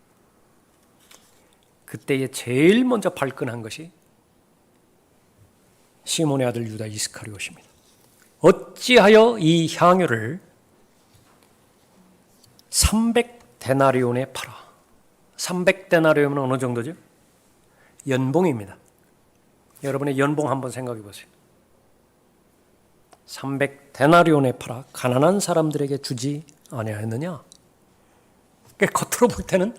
그때에 제일 먼저 발끈한 것이 시몬의 아들 유다 이스카리옷입니다. 어찌하여 이 향유를 300데나리온에 팔아. 300데나리온은 어느 정도죠? 연봉입니다. 여러분의 연봉 한번 생각해 보세요. 300데나리온에 팔아 가난한 사람들에게 주지 아니하였느냐? 그러니까 겉으로 볼 때는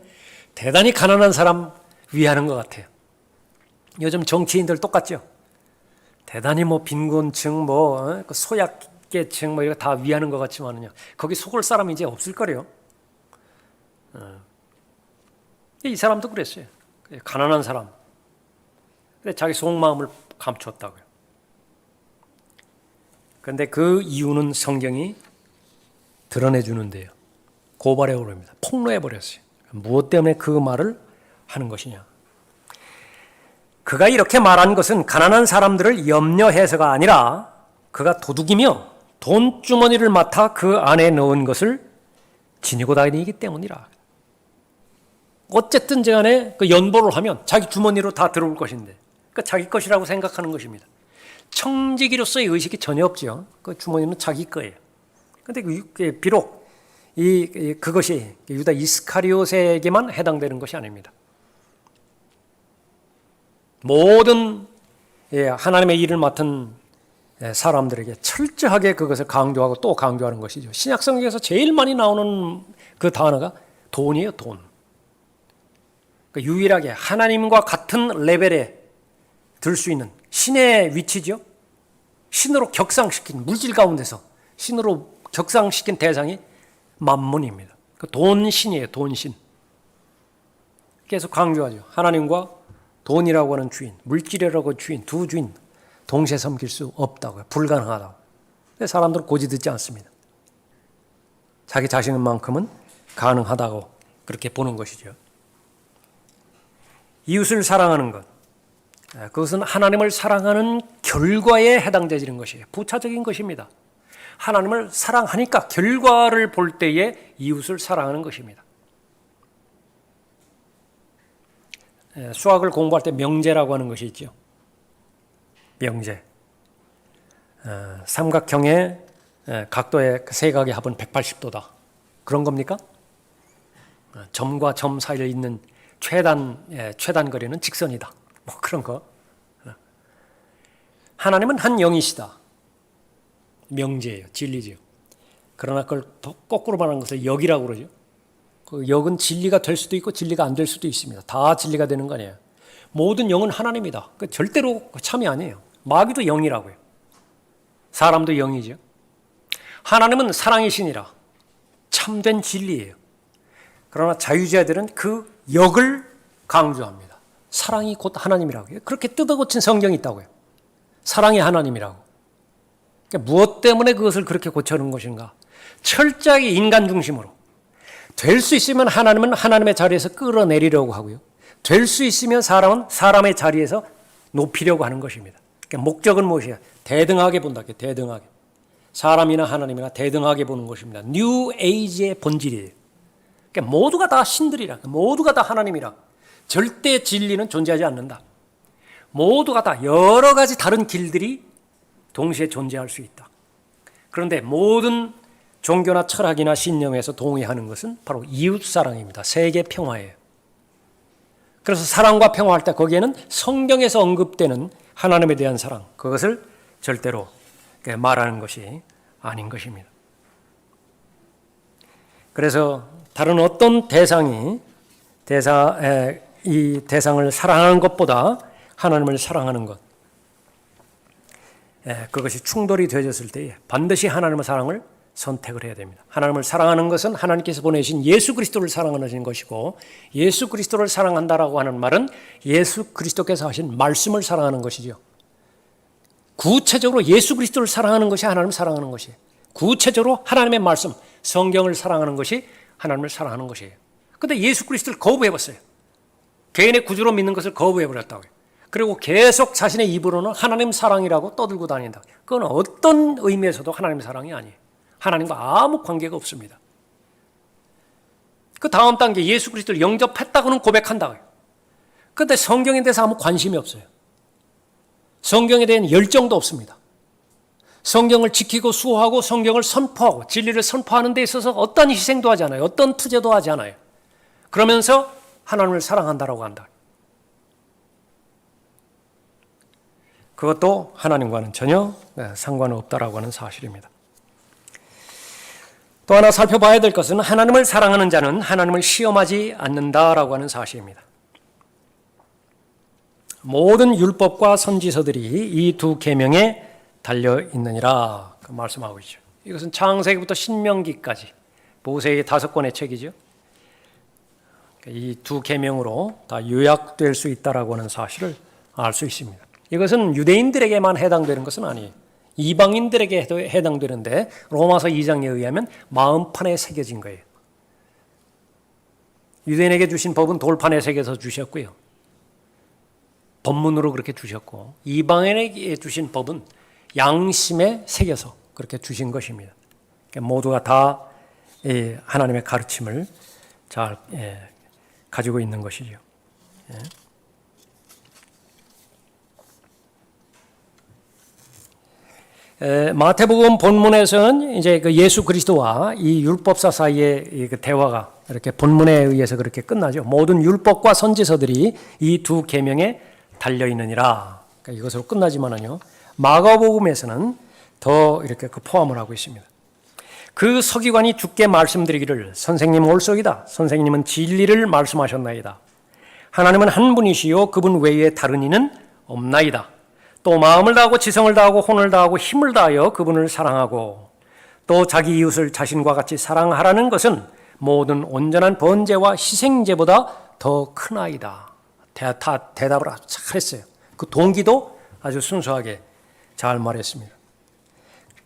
대단히 가난한 사람 위하는 것 같아요. 요즘 정치인들 똑같죠? 대단히 빈곤층, 소약계층 이거 다 위하는 것 같지만은요, 거기 속을 사람이 이제 없을 거래요. 이 사람도 그랬어요. 가난한 사람. 근데 자기 속마음을 감췄다고요. 그런데 그 이유는 성경이 드러내주는데요. 고발해 버립니다. 폭로해 버렸어요. 무엇 때문에 그 말을 하는 것이냐. 그가 이렇게 말한 것은 가난한 사람들을 염려해서가 아니라 그가 도둑이며 돈주머니를 맡아 그 안에 넣은 것을 지니고 다니기 때문이라. 어쨌든 간에 그 연보를 하면 자기 주머니로 다 들어올 것인데, 그러니까 자기 것이라고 생각하는 것입니다. 청지기로서의 의식이 전혀 없죠. 그 주머니는 자기 거예요. 그런데 비록 그것이 유다 이스카리옷에게만 해당되는 것이 아닙니다. 모든 하나님의 일을 맡은 사람들에게 철저하게 그것을 강조하고 또 강조하는 것이죠. 신약성경에서 제일 많이 나오는 그 단어가 돈이에요. 돈. 그러니까 유일하게 하나님과 같은 레벨에 들 수 있는 신의 위치죠. 신으로 격상시킨 물질 가운데서 신으로 격상시킨 대상이 만문입니다. 그 돈신이에요. 돈신. 계속 강조하죠. 하나님과 돈이라고 하는 주인, 물질이라고 하는 주인, 두 주인 동시에 섬길 수 없다고요. 불가능하다고. 사람들은 고지 듣지 않습니다. 자기 자신만큼은 가능하다고 그렇게 보는 것이죠. 이웃을 사랑하는 것, 그것은 하나님을 사랑하는 결과에 해당되는 것이에요. 부차적인 것입니다. 하나님을 사랑하니까 결과를 볼 때에 이웃을 사랑하는 것입니다. 수학을 공부할 때 명제라고 하는 것이 있죠. 명제. 삼각형의 각도의 세각의 합은 180도다. 그런 겁니까? 점과 점 사이에 있는 최단 거리는 직선이다. 뭐 그런 거. 하나님은 한 영이시다. 명제예요. 진리죠. 그러나 그걸 거꾸로 말하는 것을 역이라고 그러죠. 그 역은 진리가 될 수도 있고 진리가 안 될 수도 있습니다. 다 진리가 되는 거 아니에요. 모든 영은 하나님이다. 그 절대로 참이 아니에요. 마귀도 영이라고요. 사람도 영이죠. 하나님은 사랑이시니라. 참된 진리예요. 그러나 자유자들은 그 역을 강조합니다. 사랑이 곧 하나님이라고요. 그렇게 뜯어고친 성경이 있다고요. 사랑이 하나님이라고. 그러니까 무엇 때문에 그것을 그렇게 고쳐놓은 것인가? 철저하게 인간 중심으로. 될 수 있으면 하나님은 하나님의 자리에서 끌어내리려고 하고요. 될 수 있으면 사람은 사람의 자리에서 높이려고 하는 것입니다. 그러니까 목적은 무엇이야? 대등하게 본다. 대등하게. 사람이나 하나님이나 대등하게 보는 것입니다. 뉴 에이지의 본질이에요. 그러니까 모두가 다 신들이라. 모두가 다 하나님이라. 절대 진리는 존재하지 않는다. 모두가 다 여러 가지 다른 길들이 동시에 존재할 수 있다. 그런데 모든 종교나 철학이나 신념에서 동의하는 것은 바로 이웃사랑입니다. 세계 평화예요. 그래서 사랑과 평화할 때 거기에는 성경에서 언급되는 하나님에 대한 사랑, 그것을 절대로 말하는 것이 아닌 것입니다. 그래서 다른 어떤 이 대상을 사랑하는 것보다 하나님을 사랑하는 것, 그것이 충돌이 되어졌을 때에 반드시 하나님의 사랑을 선택을 해야 됩니다. 하나님을 사랑하는 것은 하나님께서 보내신 예수 그리스도를 사랑하는 것이고, 예수 그리스도를 사랑한다라고 하는 말은 예수 그리스도께서 하신 말씀을 사랑하는 것이죠. 구체적으로 예수 그리스도를 사랑하는 것이 하나님을 사랑하는 것이에요. 구체적으로 하나님의 말씀, 성경을 사랑하는 것이 하나님을 사랑하는 것이에요. 그런데 예수 그리스도를 거부해봤어요. 개인의 구주로 믿는 것을 거부해버렸다고요. 그리고 계속 자신의 입으로는 하나님 사랑이라고 떠들고 다닌다. 그건 어떤 의미에서도 하나님 사랑이 아니에요. 하나님과 아무 관계가 없습니다. 그 다음 단계 예수 그리스도를 영접했다고는 고백한다고요. 그런데 성경에 대해서 아무 관심이 없어요. 성경에 대한 열정도 없습니다. 성경을 지키고 수호하고 성경을 선포하고 진리를 선포하는 데 있어서 어떤 희생도 하지 않아요. 어떤 투제도 하지 않아요. 그러면서 하나님을 사랑한다라고 한다. 그것도 하나님과는 전혀 상관없다라고 하는 사실입니다. 또 하나 살펴봐야 될 것은 하나님을 사랑하는 자는 하나님을 시험하지 않는다라고 하는 사실입니다. 모든 율법과 선지서들이 이 두 계명에 달려 있느니라 말씀하고 있죠. 이것은 창세기부터 신명기까지 모세의 5권의 책이죠. 이 두 계명으로 다 요약될 수 있다라고 하는 사실을 알 수 있습니다. 이것은 유대인들에게만 해당되는 것은 아니에요. 이방인들에게도 해당되는데 로마서 2장에 의하면 마음판에 새겨진 거예요. 유대인에게 주신 법은 돌판에 새겨서 주셨고요. 법문으로 그렇게 주셨고, 이방인에게 주신 법은 양심에 새겨서 그렇게 주신 것입니다. 모두가 다 하나님의 가르침을 잘 가지고 있는 것이죠. 마태복음 본문에서는 이제 그 예수 그리스도와 이 율법사 사이의 그 대화가 이렇게 본문에 의해서 그렇게 끝나죠. 모든 율법과 선지서들이 이 두 계명에 달려있느니라. 그러니까 이것으로 끝나지만은요, 마가복음에서는 더 이렇게 포함을 하고 있습니다. 그 서기관이 주께 말씀드리기를 선생님 올소이다. 선생님은 진리를 말씀하셨나이다. 하나님은 한 분이시요 그분 외에 다른 이는 없나이다. 또 마음을 다하고 지성을 다하고 혼을 다하고 힘을 다하여 그분을 사랑하고 또 자기 이웃을 자신과 같이 사랑하라는 것은 모든 온전한 번제와 희생제보다 더 크나이다. 대답을 아주 잘했어요. 그 동기도 아주 순수하게 잘 말했습니다.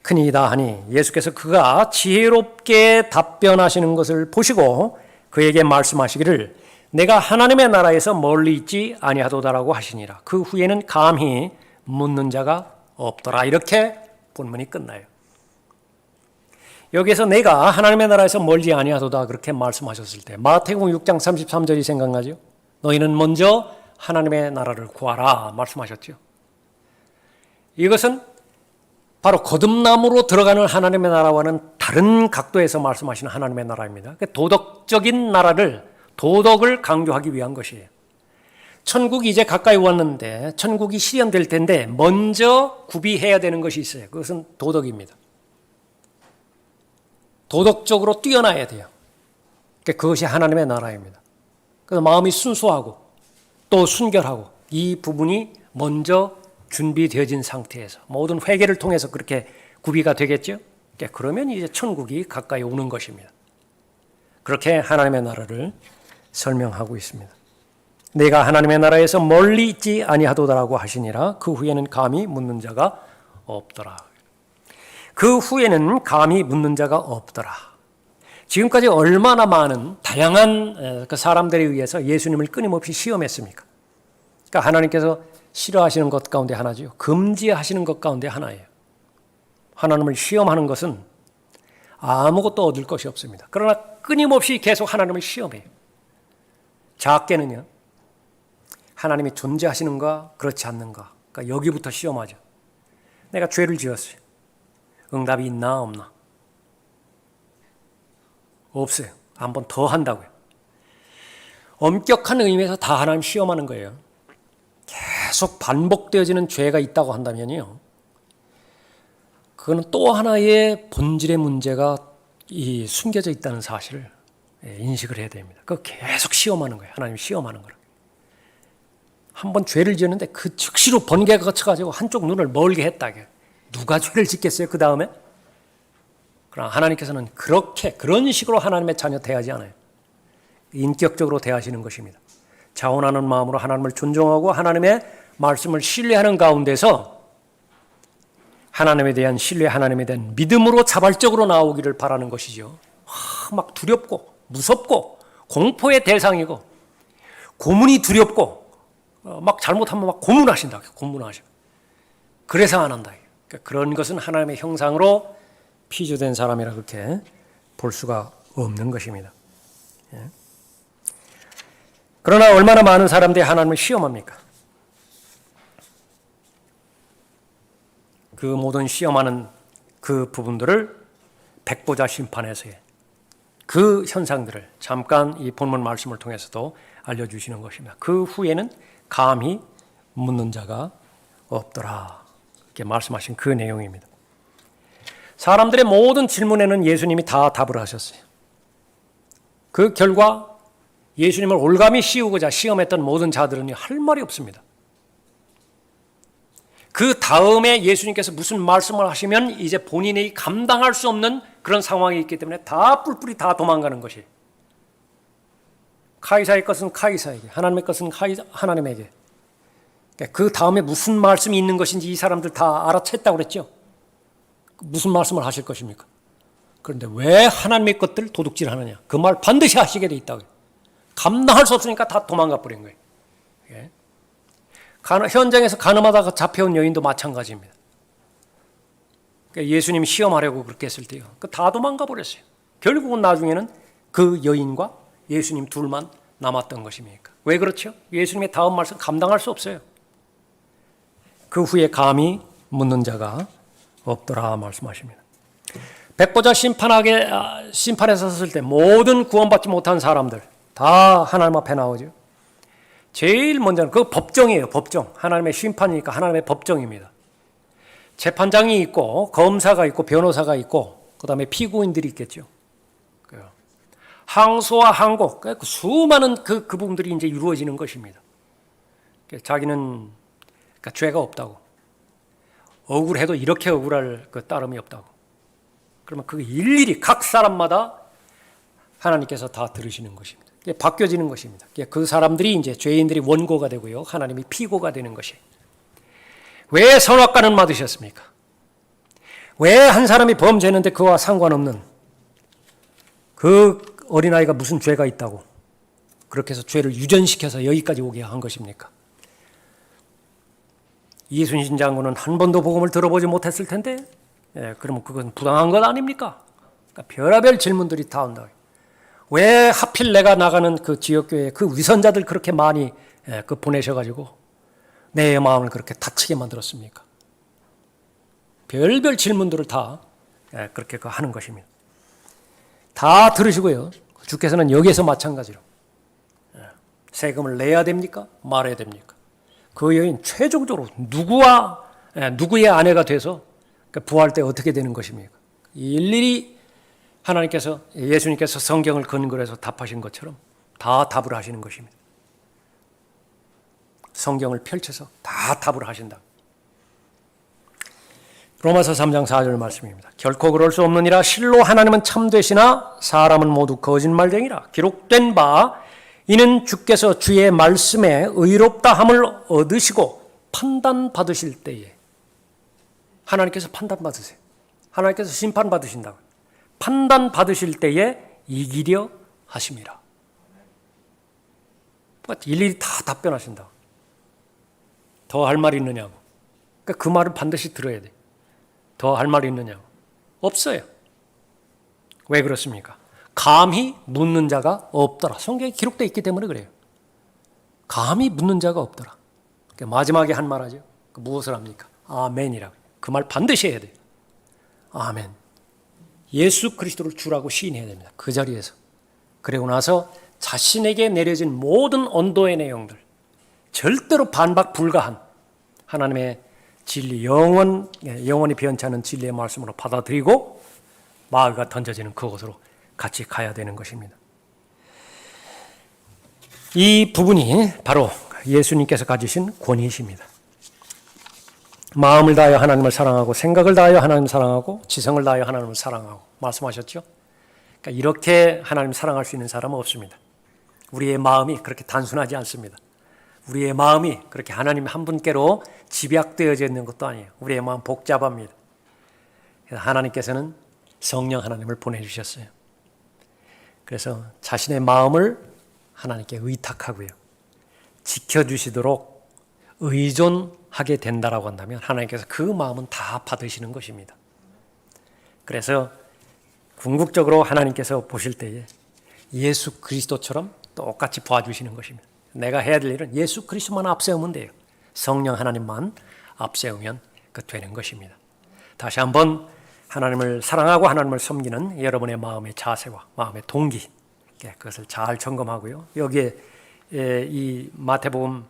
크니이다 하니 예수께서 그가 지혜롭게 답변하시는 것을 보시고 그에게 말씀하시기를 내가 하나님의 나라에서 멀리 있지 아니하도다라고 하시니라. 그 후에는 감히 묻는 자가 없더라. 이렇게 본문이 끝나요. 여기에서 내가 하나님의 나라에서 멀지 아니하도다 그렇게 말씀하셨을 때 마태복음 6장 33절이 생각나죠. 너희는 먼저 하나님의 나라를 구하라 말씀하셨죠. 이것은 바로 거듭남으로 들어가는 하나님의 나라와는 다른 각도에서 말씀하시는 하나님의 나라입니다. 도덕적인 나라를, 도덕을 강조하기 위한 것이에요. 천국이 이제 가까이 왔는데 천국이 실현될 텐데 먼저 구비해야 되는 것이 있어요. 그것은 도덕입니다. 도덕적으로 뛰어나야 돼요. 그것이 하나님의 나라입니다. 그래서 마음이 순수하고 또 순결하고 이 부분이 먼저 준비되어진 상태에서 모든 회개를 통해서 그렇게 구비가 되겠죠. 그러면 이제 천국이 가까이 오는 것입니다. 그렇게 하나님의 나라를 설명하고 있습니다. 내가 하나님의 나라에서 멀리 있지 아니하도다라고 하시니라. 그 후에는 감히 묻는 자가 없더라. 그 후에는 감히 묻는 자가 없더라. 지금까지 얼마나 많은 다양한 그 사람들에 의해서 예수님을 끊임없이 시험했습니까? 그러니까 하나님께서 싫어하시는 것 가운데 하나죠. 금지하시는 것 가운데 하나예요. 하나님을 시험하는 것은 아무것도 얻을 것이 없습니다. 그러나 끊임없이 계속 하나님을 시험해요. 작게는요, 하나님이 존재하시는가 그렇지 않는가. 그러니까 여기부터 시험하죠. 내가 죄를 지었어요. 응답이 있나 없나? 없어요. 한 번 더 한다고요. 엄격한 의미에서 다 하나님 시험하는 거예요. 계속 반복되어지는 죄가 있다고 한다면요, 그거는 또 하나의 본질의 문제가 숨겨져 있다는 사실을 인식을 해야 됩니다. 그거 계속 시험하는 거예요. 하나님 시험하는 거예요. 한 번 죄를 지었는데 그 즉시로 번개가 거쳐가지고 한쪽 눈을 멀게 했다. 누가 죄를 짓겠어요? 그 다음에? 그러나 하나님께서는 그런 식으로 하나님의 자녀 대하지 않아요. 인격적으로 대하시는 것입니다. 자원하는 마음으로 하나님을 존중하고 하나님의 말씀을 신뢰하는 가운데서 하나님에 대한 신뢰, 하나님에 대한 믿음으로 자발적으로 나오기를 바라는 것이죠. 막 두렵고 무섭고 공포의 대상이고 고문이 두렵고 막 잘못하면 막 고문하신다. 고문하셔. 그래서 안 한다. 그러니까 그런 것은 하나님의 형상으로 피조된 사람이라 그렇게 볼 수가 없는 것입니다. 그러나 얼마나 많은 사람들이 하나님을 시험합니까? 그 모든 시험하는 그 부분들을 백보자 심판에서의 그 현상들을 잠깐 이 본문 말씀을 통해서도 알려주시는 것입니다. 그 후에는 감히 묻는 자가 없더라. 이렇게 말씀하신 그 내용입니다. 사람들의 모든 질문에는 예수님이 다 답을 하셨어요. 그 결과 예수님을 올감히 씌우고자 시험했던 모든 자들은 할 말이 없습니다. 그 다음에 예수님께서 무슨 말씀을 하시면 이제 본인이 감당할 수 없는 그런 상황이 있기 때문에 다 뿔뿔이 다 도망가는 것이. 카이사의 것은 카이사에게, 하나님의 것은 하나님에게. 그 다음에 무슨 말씀이 있는 것인지 이 사람들 다 알아챘다고 그랬죠. 무슨 말씀을 하실 것입니까? 그런데 왜 하나님의 것들 도둑질하느냐? 그 말 반드시 하시게 돼 있다고요. 감당할 수 없으니까 다 도망가 버린 거예요. 예. 현장에서 가늠하다가 잡혀온 여인도 마찬가지입니다. 그러니까 예수님이 시험하려고 그렇게 했을 때요, 다 도망가 버렸어요. 결국은 나중에는 그 여인과 예수님 둘만 남았던 것입니까? 왜 그렇죠? 예수님의 다음 말씀 감당할 수 없어요. 그 후에 감히 묻는 자가 없더라 말씀하십니다. 백보자 심판에 섰을 때 모든 구원받지 못한 사람들 다 하나님 앞에 나오죠. 제일 먼저는 그 법정이에요. 법정. 하나님의 심판이니까 하나님의 법정입니다. 재판장이 있고 검사가 있고 변호사가 있고 그다음에 피고인들이 있겠죠. 항소와 항고, 수많은 그 부분들이 이제 이루어지는 것입니다. 자기는 그러니까 죄가 없다고, 억울해도 이렇게 억울할 그 따름이 없다고. 그러면 그 일일이 각 사람마다 하나님께서 다 들으시는 것입니다. 바뀌어지는 것입니다. 그 사람들이 이제 죄인들이 원고가 되고요, 하나님이 피고가 되는 것이. 왜 선악과는 맞으셨습니까? 왜 한 사람이 범죄했는데 그와 상관없는 그 어린아이가 무슨 죄가 있다고 그렇게 해서 죄를 유전시켜서 여기까지 오게 한 것입니까? 이순신 장군은 한 번도 복음을 들어보지 못했을 텐데, 그러면 그건 부당한 것 아닙니까? 그러니까 별의별 질문들이 다 온다. 왜 하필 내가 나가는 그 지역교회에 그 위선자들 그렇게 많이 그 보내셔가지고 내 마음을 그렇게 다치게 만들었습니까? 별별 질문들을 다 그렇게 하는 것입니다. 다 들으시고요. 주께서는 여기에서 마찬가지로 세금을 내야 됩니까? 말아야 됩니까? 그 여인 최종적으로 누구의 아내가 돼서 부활 때 어떻게 되는 것입니까? 일일이 하나님께서, 예수님께서 성경을 근거로 해서 답하신 것처럼 다 답을 하시는 것입니다. 성경을 펼쳐서 다 답을 하신다. 로마서 3장 4절 말씀입니다. 결코 그럴 수 없느니라. 실로 하나님은 참되시나 사람은 모두 거짓말쟁이라. 기록된 바 이는 주께서 주의 말씀에 의롭다함을 얻으시고 판단받으실 때에, 하나님께서 판단받으세요. 하나님께서 심판받으신다고. 판단받으실 때에 이기려 하심이라. 일일이 다 답변하신다. 더 할 말이 있느냐고. 그러니까 그 말을 반드시 들어야 돼. 더 할 말이 있느냐고. 없어요. 왜 그렇습니까? 감히 묻는 자가 없더라. 성경에 기록되어 있기 때문에 그래요. 감히 묻는 자가 없더라. 그러니까 마지막에 한 말 하죠. 무엇을 합니까? 아멘이라고. 그 말 반드시 해야 돼요. 아멘. 예수 그리스도를 주라고 시인해야 됩니다. 그 자리에서. 그리고 나서 자신에게 내려진 모든 언도의 내용들, 절대로 반박 불가한 하나님의 진리, 영원히 변치 않은 진리의 말씀으로 받아들이고 마귀가 던져지는 그곳으로 같이 가야 되는 것입니다. 이 부분이 바로 예수님께서 가지신 권위이십니다. 마음을 다하여 하나님을 사랑하고, 생각을 다하여 하나님을 사랑하고, 지성을 다하여 하나님을 사랑하고 말씀하셨죠. 그러니까 이렇게 하나님을 사랑할 수 있는 사람은 없습니다. 우리의 마음이 그렇게 단순하지 않습니다. 우리의 마음이 그렇게 하나님 한 분께로 집약되어져 있는 것도 아니에요. 우리의 마음 복잡합니다. 그래서 하나님께서는 성령 하나님을 보내주셨어요. 그래서 자신의 마음을 하나님께 의탁하고요, 지켜주시도록 의존하게 된다라고 한다면 하나님께서 그 마음은 다 받으시는 것입니다. 그래서 궁극적으로 하나님께서 보실 때에 예수 그리스도처럼 똑같이 봐주시는 것입니다. 내가 해야 될 일은 예수 그리스도만 앞세우면 돼요. 성령 하나님만 앞세우면 되는 것입니다. 다시 한번 하나님을 사랑하고 하나님을 섬기는 여러분의 마음의 자세와 마음의 동기, 그것을 잘 점검하고요. 여기에 이 마태복음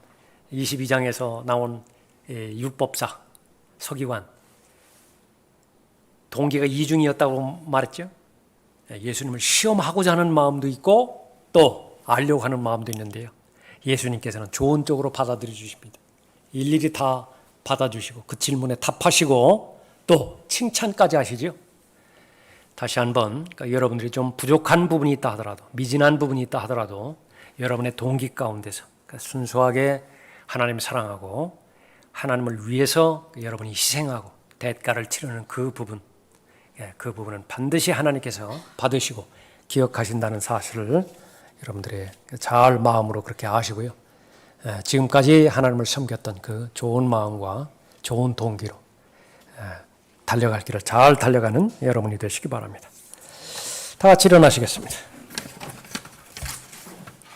22장에서 나온 율법사 서기관, 동기가 이중이었다고 말했죠. 예수님을 시험하고자 하는 마음도 있고 또 알려고 하는 마음도 있는데요. 예수님께서는 좋은 쪽으로 받아들여 주십니다. 일일이 다 받아주시고 그 질문에 답하시고 또 칭찬까지 하시죠. 다시 한번 여러분들이 좀 부족한 부분이 있다 하더라도, 미진한 부분이 있다 하더라도 여러분의 동기 가운데서 순수하게 하나님을 사랑하고 하나님을 위해서 여러분이 희생하고 대가를 치르는 그 부분, 그 부분은 반드시 하나님께서 받으시고 기억하신다는 사실을 여러분들의 잘 마음으로 그렇게 아시고요. 지금까지 하나님을 섬겼던 그 좋은 마음과 좋은 동기로 달려갈 길을 잘 달려가는 여러분이 되시기 바랍니다. 다 같이 일어나시겠습니다.